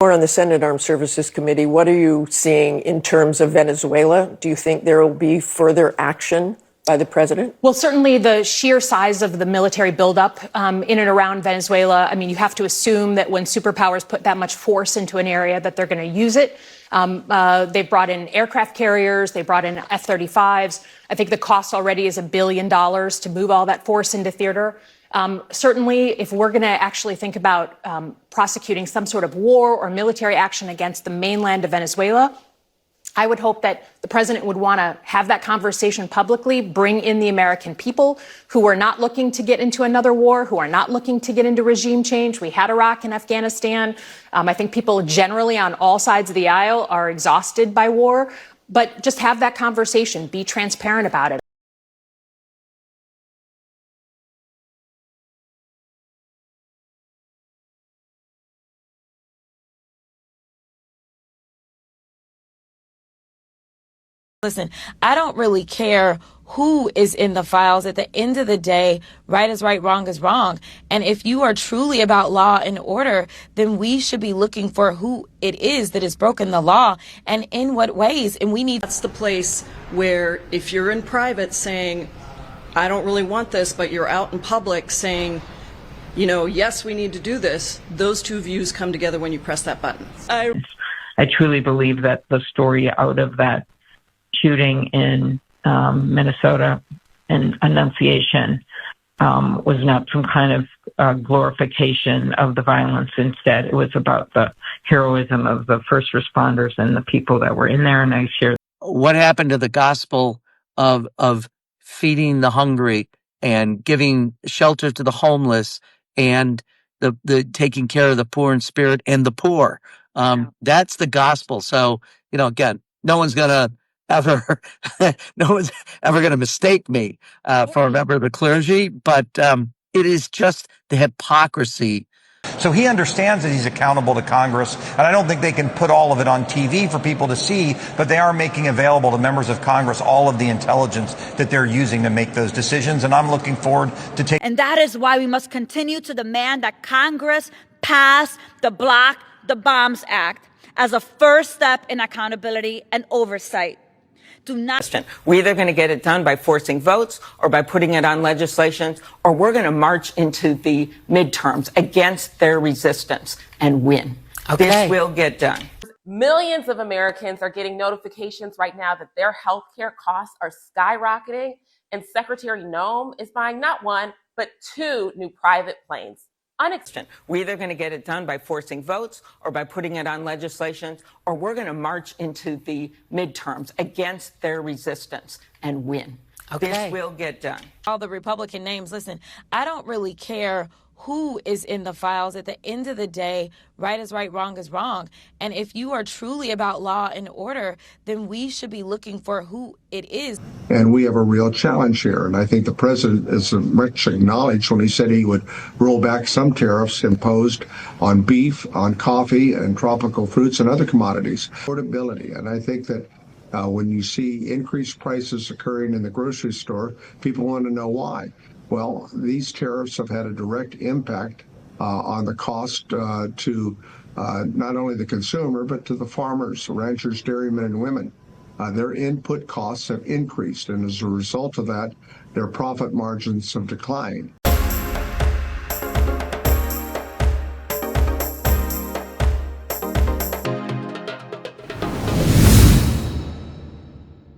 More on the Senate Armed Services Committee, what are you seeing in terms of Venezuela? Do you think there will be further action by the president? Well, certainly the sheer size of the military buildup in and around Venezuela. I mean, you have to assume that when superpowers put that much force into an area that they're going to use it. They've brought in aircraft carriers. They brought in F-35s. I think the cost already is $1 billion to move all that force into theater. Certainly, if we're going to actually think about prosecuting some sort of war or military action against the mainland of Venezuela, I would hope that the president would want to have that conversation publicly, bring in the American people who are not looking to get into another war, who are not looking to get into regime change. We had Iraq and Afghanistan. I think people generally on all sides of the aisle are exhausted by war, but just have that conversation, be transparent about it. Listen, I don't really care who is in the files. At the end of the day, right is right, wrong is wrong. And if you are truly about law and order, then we should be looking for who it is that has broken the law and in what ways. And we need. That's the place where if you're in private saying, I don't really want this, but you're out in public saying, you know, yes, we need to do this. Those two views come together when you press that button. I truly believe that the story out of that shooting in Minnesota and Annunciation was not some kind of glorification of the violence. Instead, it was about the heroism of the first responders and the people that were in there. And I share. What happened to the gospel of feeding the hungry and giving shelter to the homeless and the taking care of the poor in spirit and the poor? That's the gospel. So, you know, again, no one's going to mistake me for a member of the clergy, but it is just the hypocrisy. So he understands that he's accountable to Congress, and I don't think they can put all of it on TV for people to see, but they are making available to members of Congress all of the intelligence that they're using to make those decisions, and I'm looking forward to taking. And that is why we must continue to demand that Congress pass the Block the Bombs Act as a first step in accountability and oversight. We're either going to get it done by forcing votes or by putting it on legislation, or we're going to march into the midterms against their resistance and win. Okay. This will get done. Millions of Americans are getting notifications right now that their health care costs are skyrocketing, and Secretary Noem is buying not one, but 2 new private planes. We're either going to get it done by forcing votes or by putting it on legislation, or we're going to march into the midterms against their resistance and win. Okay. This will get done. All the Republican names, listen, I don't really care who is in the files. At the end of the day, right is right, wrong is wrong. And if you are truly about law and order, then we should be looking for who it is. And we have a real challenge here. And I think the president is much acknowledged when he said he would roll back some tariffs imposed on beef, on coffee, and tropical fruits and other commodities. Affordability. And I think that when you see increased prices occurring in the grocery store, people want to know why. Well, these tariffs have had a direct impact on the cost to not only the consumer, but to the farmers, ranchers, dairymen, and women. Their input costs have increased, and as a result of that, their profit margins have declined.